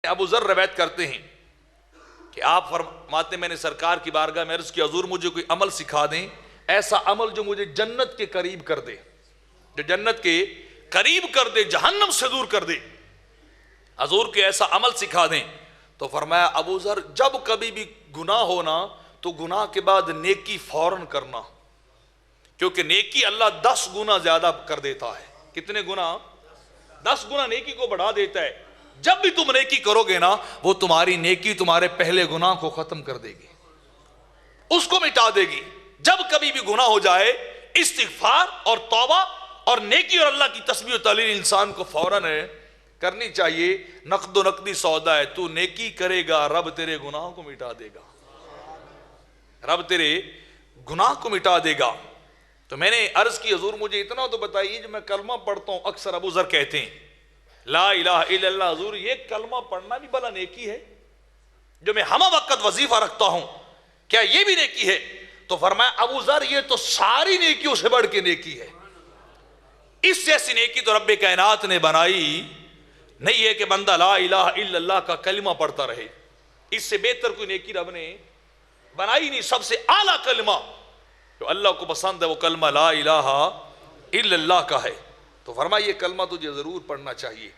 ابو ذر روایت کرتے ہیں کہ آپ فرماتے ہیں میں نے سرکار کی بارگاہ میں عرض کی حضور مجھے کوئی عمل سکھا دیں، ایسا عمل جو مجھے جنت کے قریب کر دے، جو جنت کے قریب کر دے، جہنم سے دور کر دے، حضور کے ایسا عمل سکھا دیں۔ تو فرمایا ابو ذر جب کبھی بھی گناہ ہونا تو گناہ کے بعد نیکی فوراً کرنا، کیونکہ نیکی اللہ 10 گنا زیادہ کر دیتا ہے۔ کتنے گنا؟ 10 گنا نیکی کو بڑھا دیتا ہے۔ جب بھی تم نیکی کرو گے نا، وہ تمہاری نیکی تمہارے پہلے گناہ کو ختم کر دے گی، اس کو مٹا دے گی۔ جب کبھی بھی گناہ ہو جائے، استغفار اور توبہ اور نیکی اور اللہ کی تسبیح و تہلیل انسان کو فوراً کرنی چاہیے۔ نقد و نقدی سودا ہے، تو نیکی کرے گا رب تیرے گناہوں کو مٹا دے گا، رب تیرے گناہ کو مٹا دے گا۔ تو میں نے عرض کی حضور مجھے اتنا تو بتائیے، جو میں کلمہ پڑھتا ہوں اکثر ابو ذر کہتے ہیں لا الہ الا اللہ، حضور یہ کلمہ پڑھنا بھی بلا نیکی ہے، جو میں ہمہ وقت وظیفہ رکھتا ہوں کیا یہ بھی نیکی ہے؟ تو فرمایا ابو ذر یہ تو ساری نیکیوں سے بڑھ کے نیکی ہے، اس جیسی نیکی تو رب کائنات نے بنائی نہیں ہے کہ بندہ لا الہ الا اللہ کا کلمہ پڑھتا رہے، اس سے بہتر کوئی نیکی رب نے بنائی نہیں۔ سب سے اعلیٰ کلمہ جو اللہ کو پسند ہے وہ کلمہ لا الہ الا اللہ کا ہے۔ تو فرمایا یہ کلمہ تجھے ضرور پڑھنا چاہیے۔